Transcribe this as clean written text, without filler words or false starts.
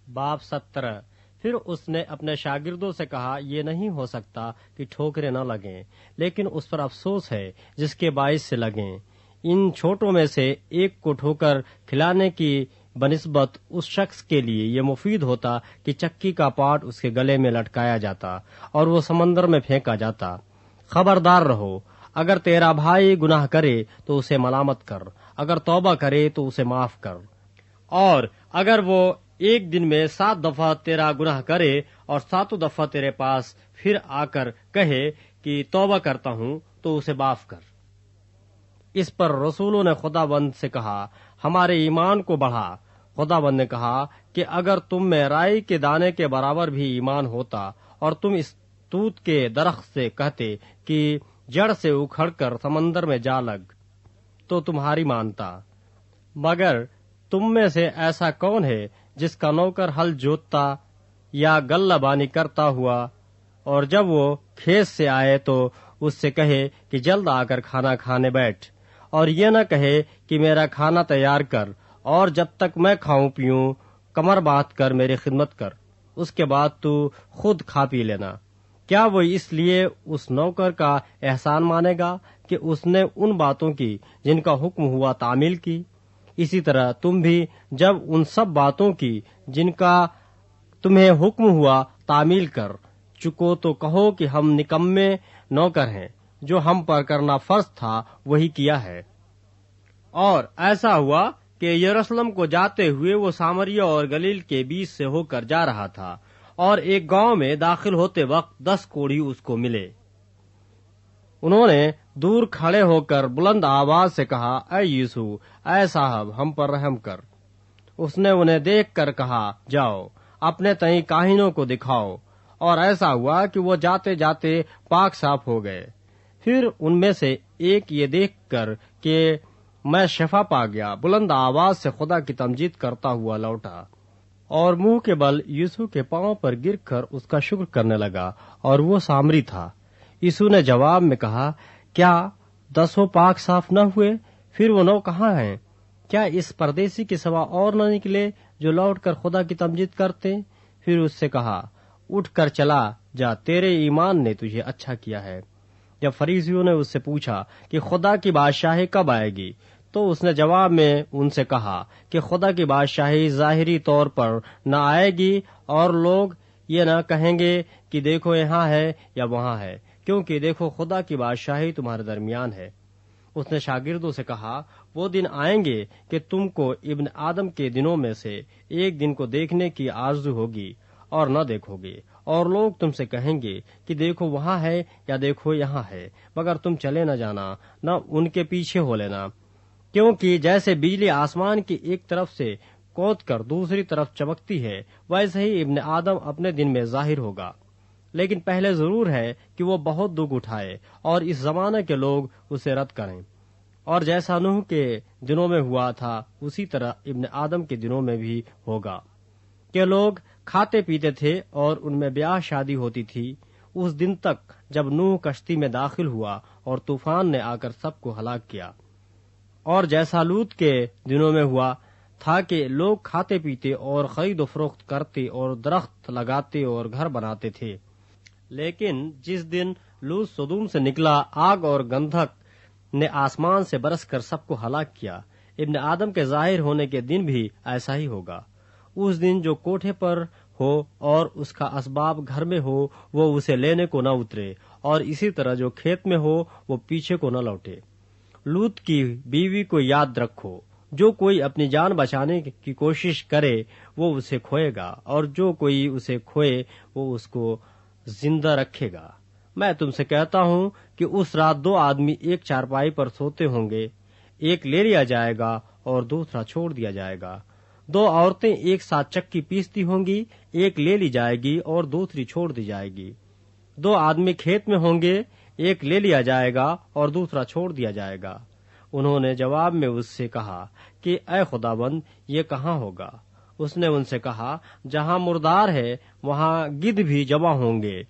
باب 17۔ پھر اس نے اپنے شاگردوں سے کہا، یہ نہیں ہو سکتا کہ ٹھوکریں نہ لگیں، لیکن اس پر افسوس ہے جس کے باعث سے لگیں۔ ان چھوٹوں میں سے ایک کو ٹھوکر کھلانے کی بنسبت اس شخص کے لیے یہ مفید ہوتا کہ چکی کا پاٹ اس کے گلے میں لٹکایا جاتا اور وہ سمندر میں پھینکا جاتا۔ خبردار رہو، اگر تیرا بھائی گناہ کرے تو اسے ملامت کر، اگر توبہ کرے تو اسے معاف کر، اور اگر وہ ایک دن میں 7 دفعہ تیرا گناہ کرے اور 7 دفعہ تیرے پاس پھر آ کر کہے کہ توبہ کرتا ہوں تو اسے معاف کر۔ اس پر رسولوں نے خدا بند سے کہا، ہمارے ایمان کو بڑھا۔ خدا بند نے کہا کہ اگر تم میں رائی کے دانے کے برابر بھی ایمان ہوتا اور تم اس توت کے درخت سے کہتے کہ جڑ سے اکھڑ کر سمندر میں جا لگ تو تمہاری مانتا۔ مگر تم میں سے ایسا کون ہے جس کا نوکر ہل جوتتا یا غلہ بانی کرتا ہوا اور جب وہ کھیت سے آئے تو اس سے کہے کہ جلد آ کر کھانا کھانے بیٹھ، اور یہ نہ کہے کہ میرا کھانا تیار کر اور جب تک میں کھاؤں پیوں کمر باندھ کر میری خدمت کر، اس کے بعد تو خود کھا پی لینا۔ کیا وہ اس لیے اس نوکر کا احسان مانے گا کہ اس نے ان باتوں کی جن کا حکم ہوا تعمیل کی؟ اسی طرح تم بھی جب ان سب باتوں کی جن کا تمہیں حکم ہوا تعمیل کر چکو تو کہو کہ ہم نکمے نوکر ہیں، جو ہم پر کرنا فرض تھا وہی کیا ہے۔ اور ایسا ہوا کہ یروشلم کو جاتے ہوئے وہ سامریا اور گلیل کے بیچ سے ہو کر جا رہا تھا، اور ایک گاؤں میں داخل ہوتے وقت 10 کوڑھی اس کو ملے۔ انہوں نے دور کھڑے ہو کر بلند آواز سے کہا، اے یسوع، اے صاحب، ہم پر رحم کر۔ اس نے انہیں دیکھ کر کہا، جاؤ اپنے تئیں کاہنوں کو دکھاؤ۔ اور ایسا ہوا کہ وہ جاتے جاتے پاک صاف ہو گئے۔ پھر ان میں سے ایک یہ دیکھ کر کہ میں شفا پا گیا، بلند آواز سے خدا کی تمجید کرتا ہوا لوٹا اور منہ کے بل یسوع کے پاؤں پر گر کر اس کا شکر کرنے لگا، اور وہ سامری تھا۔ یسوع نے جواب میں کہا، کیا 10 پاک صاف نہ ہوئے؟ پھر وہ 9 کہاں ہیں؟ کیا اس پردیسی کے سوا اور نہ نکلے جو لوٹ کر خدا کی تمجید کرتے؟ پھر اس سے کہا، اٹھ کر چلا جا، تیرے ایمان نے تجھے اچھا کیا ہے۔ جب فریسیوں نے اس سے پوچھا کہ خدا کی بادشاہی کب آئے گی، تو اس نے جواب میں ان سے کہا کہ خدا کی بادشاہی ظاہری طور پر نہ آئے گی، اور لوگ یہ نہ کہیں گے کہ دیکھو یہاں ہے یا وہاں ہے، کیونکہ دیکھو خدا کی بادشاہی تمہارے درمیان ہے۔ اس نے شاگردوں سے کہا، وہ دن آئیں گے کہ تم کو ابن آدم کے دنوں میں سے ایک دن کو دیکھنے کی آرزو ہوگی اور نہ دیکھو گے، اور لوگ تم سے کہیں گے کہ دیکھو وہاں ہے یا دیکھو یہاں ہے، مگر تم چلے نہ جانا، نہ ان کے پیچھے ہو لینا، کیونکہ جیسے بجلی آسمان کی ایک طرف سے کود کر دوسری طرف چمکتی ہے، ویسے ہی ابن آدم اپنے دن میں ظاہر ہوگا۔ لیکن پہلے ضرور ہے کہ وہ بہت دکھ اٹھائے اور اس زمانے کے لوگ اسے رد کریں، اور جیسا نوح کے دنوں میں ہوا تھا اسی طرح ابن آدم کے دنوں میں بھی ہوگا، کہ لوگ کھاتے پیتے تھے اور ان میں بیاہ شادی ہوتی تھی اس دن تک جب نوح کشتی میں داخل ہوا اور طوفان نے آ کر سب کو ہلاک کیا، اور جیسا لوط کے دنوں میں ہوا تھا کہ لوگ کھاتے پیتے اور خرید و فروخت کرتے اور درخت لگاتے اور گھر بناتے تھے۔ لیکن جس دن لوط سدوم سے نکلا، آگ اور گندھک نے آسمان سے برس کر سب کو ہلاک کیا۔ ابن آدم کے ظاہر ہونے کے دن بھی ایسا ہی ہوگا۔ اس دن جو کوٹھے پر ہو اور اس کا اسباب گھر میں ہو وہ اسے لینے کو نہ اترے، اور اسی طرح جو کھیت میں ہو وہ پیچھے کو نہ لوٹے۔ لوط کی بیوی کو یاد رکھو، جو کوئی اپنی جان بچانے کی کوشش کرے وہ اسے کھوئے گا، اور جو کوئی اسے کھوئے وہ اس کو زندہ رکھے گا۔ میں تم سے کہتا ہوں کہ اس رات 2 آدمی ایک چارپائی پر سوتے ہوں گے، ایک لے لیا جائے گا اور دوسرا چھوڑ دیا جائے گا۔ 2 عورتیں ایک ساتھ چکی پیستی ہوں گی، ایک لے لی جائے گی اور دوسری چھوڑ دی جائے گی۔ 2 آدمی کھیت میں ہوں گے، ایک لے لیا جائے گا اور دوسرا چھوڑ دیا جائے گا۔ انہوں نے جواب میں اس سے کہا کہ اے خداوند، یہ کہاں ہوگا؟ اس نے ان سے کہا، جہاں مردار ہے وہاں گدھ بھی جمع ہوں گے۔